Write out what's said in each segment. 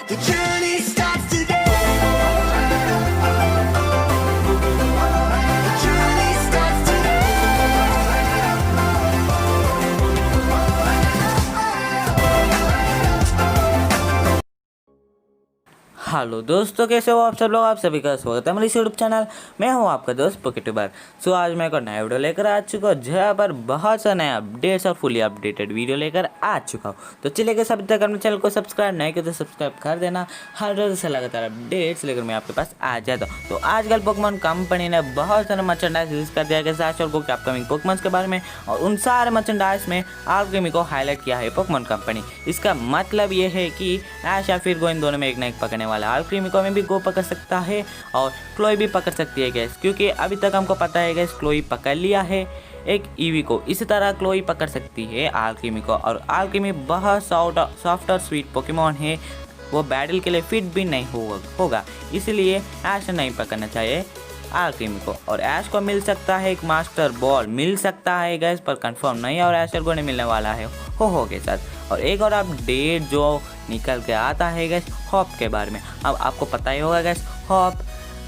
The journey starts today. The journey starts today. Hello दोस्तों, कैसे हो आप सब लोग। आप सभी का स्वागत है हमारे इस यूट्यूब चैनल। मैं हूं आपका दोस्त पॉकेटूबर। सो आज मैं एक और नया वीडियो लेकर आ चुका हूं, जहां पर बहुत सा नया अपडेट्स और फुली अपडेटेड वीडियो लेकर आ चुका हूं। तो चलिए कि सभी तक अपने चैनल को सब्सक्राइब नहीं किया तो सब्सक्राइब कर देना। हर रोज से लगातार अपडेट्स लेकर मैं आपके पास आ जाता हूँ। तो आजकल पोकेमॉन कंपनी ने बहुत सारे मर्चेंडाइज रिलीज कर दिया है साशर को अपकमिंग पोकेमॉन्स के बारे में, और उन सारे मर्चेंडाइज में आल्केमी को हाईलाइट किया है पोकेमॉन कंपनी। इसका मतलब ये है कि ऐश या फिर गो इन दोनों में एक ना एक पकड़ने वाला। आल्केमिको में भी गो पकड़ सकता है और क्लोई भी पकड़ सकती है गैस, क्योंकि अभी तक हमको पता है गैस क्लोई पकड़ लिया है एक ईवी को। इसी तरह क्लोई पकड़ सकती है आल्केमी को, और आल्केमी बहुत सॉफ्ट और स्वीट पोकेमॉन है। वो बैटल के लिए फिट भी नहीं होगा, इसलिए ऐश नहीं पकड़ना चाहिए आल्केमी को। और ऐश को मिल सकता है एक मास्टर बॉल मिल सकता है गैस, पर कंफर्म नहीं है, और ऐशर को नहीं मिलने वाला है हो के साथ। और एक और अपडेट जो निकल के आता है गैस हॉप के बारे में। अब आपको पता ही होगा गैस, हॉप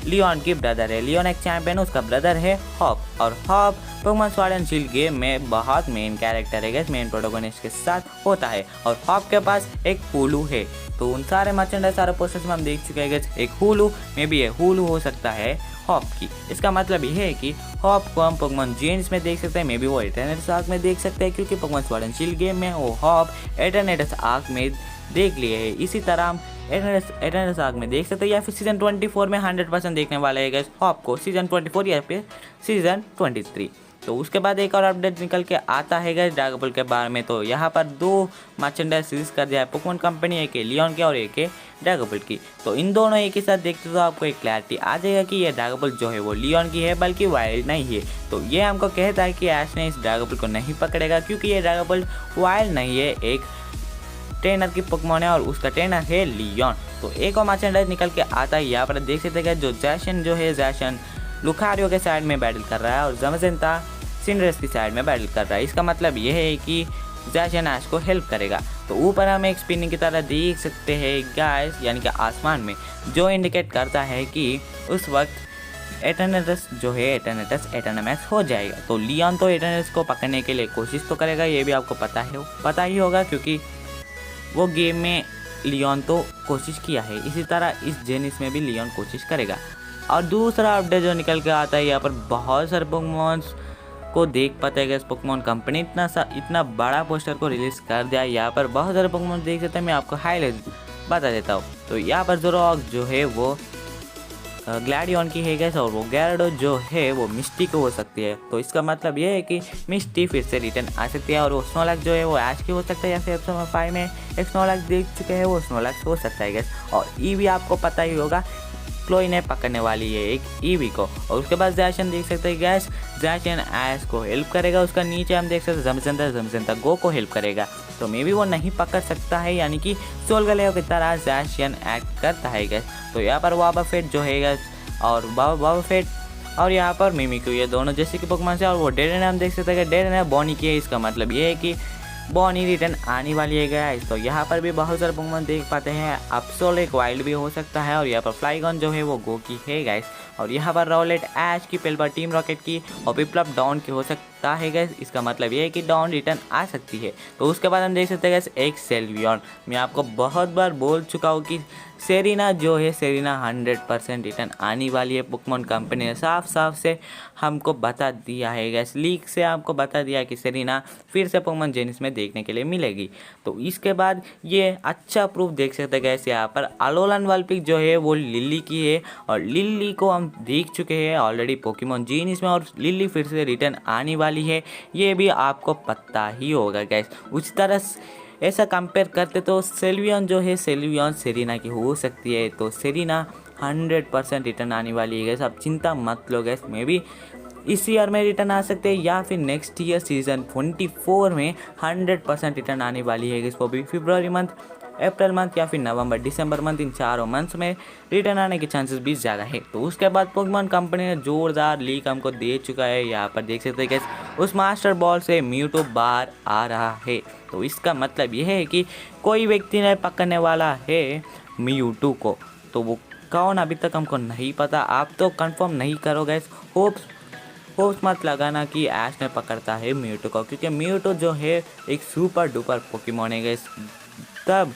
लियोन की ब्रदर है। लियोन एक चैंपियन, उसका ब्रदर है हॉप, और hop Pokemon sword and shield game में बहुत मेन कैरेक्टर है गैस, मेन प्रोटोगोनिस्ट के साथ होता है। और हॉप के पास एक हुलू है। तो उन सारे मर्चेंडाइज सारे पोस्टर्स में हम देख चुके हैं गैस, एक हुलू में भी ये हुलू हो सकता है हॉप की। इसका मतलब ये है कि हॉप को हम पोकेमॉन जेन्स में देख सकते हैं, मे बी वो एटर्नेटस आर्क में देख सकते हैं, क्योंकि Pokemon sword and shield game में वो हॉप एटर्नेटस आर्क में देख लिए है। इसी तरह हम एटर्नेटस आर्क में देख सकते हैं, या फिर सीजन 24 में 100% देखने वाले है गैस हॉप को, सीजन 24 या फिर सीजन 23। तो उसके बाद एक और अपडेट निकल के आता है गैस ड्रैगन के बारे में। तो यहाँ पर दो मर्चेंडाइज रिलीज कर दिया है पोकेमॉन कंपनी, एक है लियोन की और एक है ड्रैगन की। तो इन दोनों एक ही साथ देखते तो आपको एक क्लैरिटी आ जाएगा कि ये ड्रैगन जो है वो लियोन की है, बल्कि वाइल्ड नहीं है। तो ये हमको कहता है कि ऐश ने इस ड्रैगन को नहीं पकड़ेगा, क्योंकि ये ड्रैगन वाइल्ड नहीं है, एक ट्रेनर की पोकेमॉन है, और उसका ट्रेनर है लियोन। तो एक और मर्चेंडाइज निकल के आता है, यहाँ पर देख सकते हैं जो जैशन लुकारियो के साइड में बैटल कर रहा है, और जमजेंता सिंड्रेस की साइड में बैटल कर रहा है। इसका मतलब ये है कि जैशन ऐश को हेल्प करेगा। तो ऊपर हम एक स्पिनिंग की तरह देख सकते हैं गाइस, यानी कि आसमान में, जो इंडिकेट करता है कि उस वक्त एटर्नेटस जो है एटर्नमैक्स हो जाएगा। तो लियोन तो एटर्नेटस को पकड़ने के लिए कोशिश तो करेगा, ये भी आपको पता ही होगा, क्योंकि वो गेम में लियोन तो कोशिश किया है। इसी तरह इस जेनिस में भी लियोन कोशिश करेगा। और दूसरा अपडेट जो निकल के आता है, यहाँ पर बहुत सारे पोकेमॉन्स को देख पाते हैं। पोकेमॉन कंपनी इतना बड़ा पोस्टर को रिलीज कर दिया। यहाँ पर बहुत सारे पोकेमॉन देख सकते हैं, मैं आपको हाईलाइट बता देता हूँ। तो यहाँ पर जोरोक जो है वो ग्लैडियन की है गैस, और वो गैराडो जो है वो मिस्टी को हो सकती है। तो इसका मतलब ये है कि मिस्टी फिर से रिटर्न आ सकती है, और वो स्नोलैक्स जो है वो ऐश की हो सकता है, या फिर एपिसोड 5 में एक स्नोलैक्स देख चुके हैं, वो स्नोलैक्स हो सकता है गैस। और ईवी आपको पता ही होगा, क्लोई ने पकड़ने वाली है एक ईवी को। और उसके बाद जैशन देख सकते हैं गैस, जैशन ऐश को हेल्प करेगा। उसका नीचे हम देख सकते हैं जमजेंता गो को हेल्प करेगा। तो मे भी वो नहीं पकड़ सकता है, यानी कि सोलगलेव की तरह जैशन एक्ट करता है गैस। तो यहाँ पर वाबाफेट जो है गैस, और वाबाफेट और यहाँ पर मिमिक्यू, ये दोनों जैसे कि पोकेमॉन से। और वो डेरेन हम देख सकते हैं कि डेरेन बॉनी की है। इसका मतलब ये है कि बॉनी रिटर्न आने वाली है गाइस। तो यहाँ पर भी बहुत सारे पोकेमॉन देख पाते हैं। अपसोल एक वाइल्ड भी हो सकता है, और यहाँ पर फ्लाइगन जो है वो गो की है गाइस। और यहाँ पर रॉलेट ऐश की, पेलबर टीम रॉकेट की, और पिपलप डाउन की हो सकता है गैस। इसका मतलब ये है कि डाउन रिटर्न आ सकती है। तो उसके बाद हम देख सकते हैं गैस एक सेल्वियन। मैं आपको बहुत बार बोल चुका हूँ कि सेरिना जो है, सेरिना 100% रिटर्न आने वाली है। पोकेमॉन कंपनी ने साफ से हमको बता दिया है गैस, लीक से आपको बता दिया कि सेरिना फिर से पोकेमॉन जेनिस में देखने के लिए मिलेगी। तो इसके बाद ये अच्छा प्रूफ देख सकते हैं गैस, यहाँ पर अलोलन वल्पिक जो है वो लिली की है, और लिली को हम देख चुके हैं ऑलरेडी पोकेमॉन जेनिस में, और लिली फिर से रिटर्न आने वाली है, ये भी आपको पता ही होगा गैस। उस तरह ऐसा कंपेयर करते तो सेल्वियन जो है, सेल्वियन सेरिना की हो सकती है। तो सेरिना 100% रिटर्न आने वाली है गैस, आप चिंता मत लो गैस। मे भी इस ईयर में रिटर्न आ सकते हैं, या फिर नेक्स्ट ईयर सीजन 24 में 100% रिटर्न आने वाली है गैस। वो भी फरवरी मंथ, अप्रैल मंथ, या फिर नवंबर दिसंबर मंथ, इन चारों मंथ्स में रिटर्न आने के चांसेस भी ज़्यादा है। तो उसके बाद पोकेमॉन कंपनी ने जोरदार लीक हमको दे चुका है। यहाँ पर देख सकते हैं गैस, उस मास्टर बॉल से म्यूटो बाहर आ रहा है। तो इसका मतलब यह है कि कोई व्यक्ति ने पकड़ने वाला है म्यूटू को। तो वो कौन अभी तक हमको नहीं पता, आप तो कंफर्म नहीं करो गैस। होप्स मत लगाना कि ऐश ने पकड़ता है म्यूटू को, क्योंकि म्यूटू जो है एक सुपर डुपर पोकेमॉन है गैस। तब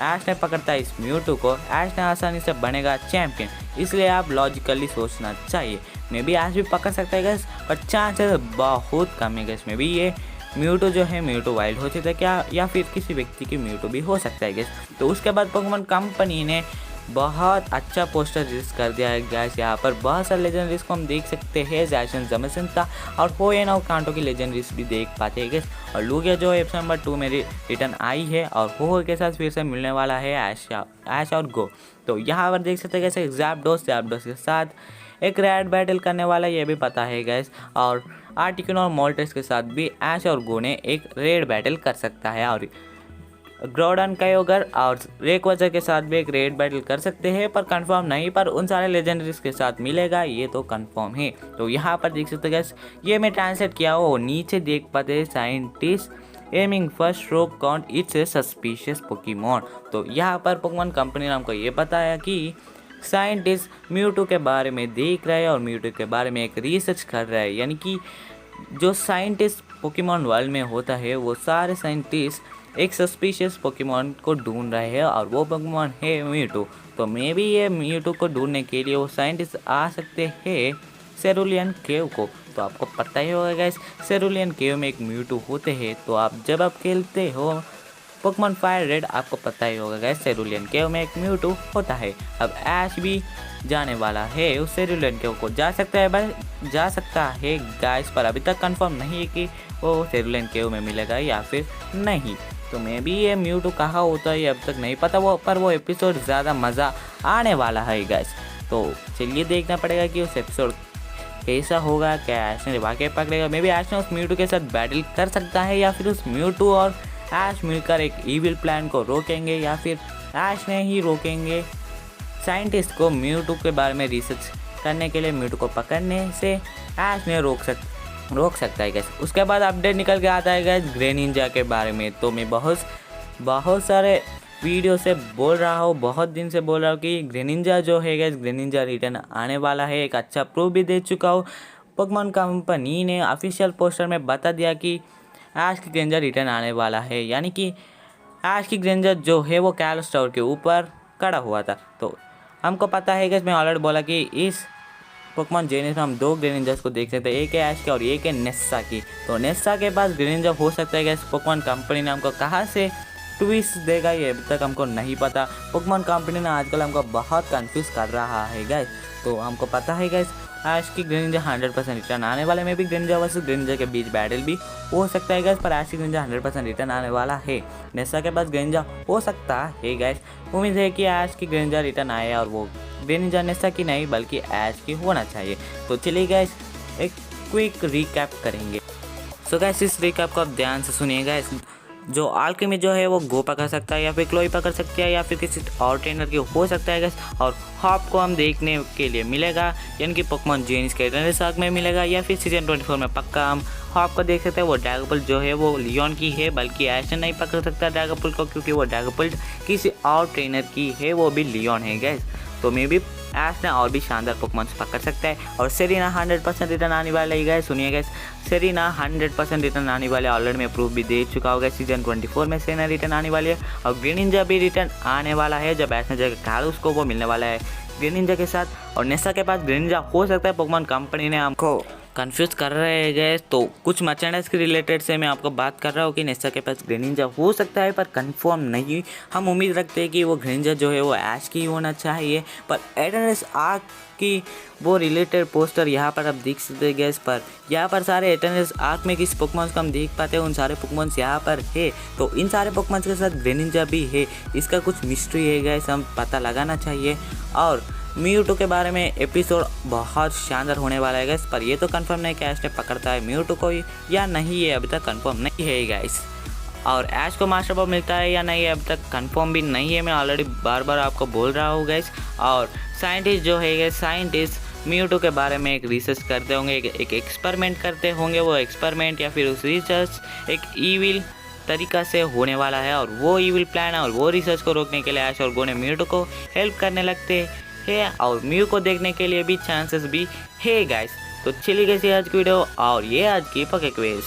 ऐश ने पकड़ता है इस म्यूटू को, ऐश ने आसानी से बनेगा चैम्पियन। इसलिए आप लॉजिकली सोचना चाहिए, मे बी ऐश भी पकड़ सकता है गैस, पर चांसेस बहुत कम है गैस। मे बी ये म्यूटू जो है म्यूटू वाइल्ड हो सकता है क्या, या फिर किसी व्यक्ति की म्यूटू भी हो सकता है गैस। तो उसके बाद पोकेमॉन कंपनी ने बहुत अच्छा पोस्टर रिलीज कर दिया है गैस। यहाँ पर बहुत सारे लेजेंडरीज को हम देख सकते हैं, जैसन जमेसिंता और होएन और कांटो की लेजेंडरीज भी देख पाते हैं गैस। और लूगिया जो एपिसोड नंबर 2 में रिटर्न आई है और हो के साथ फिर से मिलने वाला है ऐश और गो। तो यहाँ पर देख सकते हैं गैस जैप्डोस के साथ एक रैड बैटल करने वाला, ये भी पता है गैस। और आर्टिकन और मोल्टेस के साथ भी ऐश और गो ने एक रेड बैटल कर सकता है, और ग्रोडन कायोगर और रेकवजर के साथ भी एक रेड बैटल कर सकते हैं, पर कंफर्म नहीं। पर उन सारे लेजेंडरीज के साथ मिलेगा ये तो कंफर्म है। तो यहाँ पर देख सकते हैं गैस, ये मैं ट्रांसलेट किया हो, नीचे देख पाते हैं साइंटिस्ट एमिंग फर्स्ट रोक count it's a suspicious Pokemon. तो यहाँ पर पोकेमॉन कंपनी ने हमको ये बताया कि साइंटिस्ट म्यूटू के बारे में देख रहे हैं और म्यूटू के बारे में एक रिसर्च कर रहे हैं। यानी कि जो साइंटिस्ट पोकेमॉन वर्ल्ड में होता है वो सारे साइंटिस्ट एक सस्पिशियस पोकेमॉन को ढूंढ रहे हैं, और वो पोकेमॉन है म्यूटू। तो मे बी ये म्यूटू को ढूंढने के लिए वो साइंटिस्ट आ सकते हैं सेरुलियन केव को। तो आपको पता ही होगा गाइस, सेरुलियन केव में एक म्यूटू होते हैं। तो जब आप खेलते हो पोकेमॉन फायर रेड, आपको पता ही होगा गाइस सेरुलियन केव में एक म्यूटू होता है। अब ऐश भी जाने वाला है उस सेरुलियन केव को, जा सकता है गाइस, पर अभी तक कंफर्म नहीं है कि वो सेरुलियन केव में मिलेगा या फिर नहीं। तो मे बी ये म्यूटू कहाँ होता है ये अब तक नहीं पता, वो एपिसोड ज़्यादा मज़ा आने वाला है गाइस। तो चलिए देखना पड़ेगा कि उस एपिसोड कैसा होगा, क्या ऐश ने वाकई पकड़ेगा। मे बी ऐश ने उस म्यूटू के साथ बैटल कर सकता है, या फिर उस म्यूटू और ऐश मिलकर एक इविल प्लान को रोकेंगे, या फिर ऐश ने ही रोकेंगे साइंटिस्ट को म्यूटू के बारे में रिसर्च करने के लिए। म्यूटू को पकड़ने से ऐश ने रोक सकता है गैस। उसके बाद अपडेट निकल के आता है गैस ग्रेनिंजा के बारे में। तो मैं बहुत सारे वीडियो से बोल रहा हूँ, बहुत दिन से बोल रहा हूँ कि ग्रेनिंजा जो है गैस, ग्रेनिंजा रिटर्न आने वाला है। एक अच्छा प्रूफ भी दे चुका हूँ। पोकेमॉन कंपनी ने ऑफिशियल पोस्टर में बता दिया कि ऐश की ग्रेनिंजा रिटर्न आने वाला है। यानी कि ऐश की ग्रेनिंजा जो है वो कैलस टावर के ऊपर खड़ा हुआ था। तो हमको पता है गैस, मैं ऑलरेडी बोला कि इस पोकेमॉन जेनिस में हम 2 ग्रेनिंजास को देख सकते हैं, एक है ऐश की और एक है नेस्सा की। तो नेस्सा के पास ग्रेनिंजा हो सकता है गैस। पोकेमॉन कंपनी ने हमको कहाँ से ट्विस्ट देगा ये अभी तक हमको नहीं पता। पोकेमॉन कंपनी ने आजकल हमको बहुत कंफ्यूज कर रहा है गैस। तो हमको पता है गैस ऐश की ग्रेनिंजा 100% रिटर्न आने वाले में भी ग्रेनिंजा वर्सेस ग्रेनिंजा के बीच बैटल भी हो सकता है गैस, पर ऐश की ग्रेनिंजा 100% रिटर्न आने वाला है। नेस्सा के पास ग्रेनिंजा हो सकता है गैस। उम्मीद है कि ऐश की ग्रेनिंजा रिटर्न आए और वो ग्रेनिंजा नेस्सा की नहीं बल्कि ऐश की होना चाहिए। तो चलिए गैस एक क्विक रिकैप करेंगे। सो गैस इस रिकैप को आप ध्यान से सुनिए गैस। जो आल्केमी जो है वो गो पकड़ सकता है, या फिर क्लोई पकड़ सकती है, या फिर किसी और ट्रेनर की हो सकता है गैस। और हॉप को हम देखने के लिए मिलेगा, यानी कि पोकेमॉन जेनिस के एटर्नल आर्क में मिलेगा, या फिर सीजन 24 में पक्का हम हॉप को देख सकते हैं। वो ड्रैगोपल्ट जो है वो लियोन की है, बल्कि ऐश नहीं पकड़ सकता ड्रैगोपल्ट को, क्योंकि वो ड्रैगोपल्ट किसी और ट्रेनर की है, वो भी लियोन है गैस। तो मे बी ऐश ने और भी शानदार पोकेमॉन पकड़ सकता है। और सेरिना 100% रिटर्न आने वाला है गैस। सुनिए गैस, सेरिना 100% रिटर्न आने वाले, ऑलरेडी मैं प्रूफ भी दे चुका होगा। सीजन 24 में सेरिना रिटर्न आने वाली है, और ग्रेनिंजा भी रिटर्न आने वाला है। जब ऐश ने जगह कालूस को वो मिलने वाला है ग्रेनिंजा के साथ। और नेस्सा के पास ग्रेनिंजा हो सकता है। पोकेमॉन कंपनी ने हमको कंफ्यूज कर रहे हैं गैस। तो कुछ मर्चेंडाइज के रिलेटेड से मैं आपको बात कर रहा हूँ कि नेस्सा के पास ग्रेनिंजा हो सकता है, पर कंफर्म नहीं। हम उम्मीद रखते हैं कि वो ग्रेनिंजा जो है वो ऐश की होना चाहिए। पर एटर्नल आर्क की वो रिलेटेड पोस्टर यहाँ पर आप देख सकते हैं गैस। पर यहाँ पर सारे एटर्नल आर्क में किस पोकेमॉन्स को हम देख पाते हैं, उन सारे पोकेमॉन्स यहाँ पर है। तो इन सारे पोकेमॉन्स के साथ ग्रेनिंजा भी है, इसका कुछ मिस्ट्री है गैस, हम पता लगाना चाहिए। और म्यूटू के बारे में एपिसोड बहुत शानदार होने वाला है गैस, पर ये तो कंफर्म नहीं कि ऐश ने पकड़ता है म्यूटू को या नहीं, ये अभी तक कंफर्म नहीं है गैस। और ऐश को मास्टर बॉल मिलता है या नहीं, ये अभी तक कंफर्म भी नहीं है। मैं ऑलरेडी बार आपको बोल रहा हूँ गैस। और साइंटिस्ट जो है गैस, साइंटिस्ट म्यूटू के बारे में एक रिसर्च करते होंगे, एक एक्सपेरिमेंट करते होंगे। वो एक्सपेरिमेंट या फिर उस रिसर्च एक ईविल तरीका से होने वाला है और वो इविल प्लान है और वो रिसर्च को रोकने के लिए ऐश और गो ने म्यू को हेल्प करने लगते हैं और म्यू को देखने के लिए भी चांसेस भी है गाइस। तो चलिए कैसी आज की वीडियो और ये आज की पके क्वेज।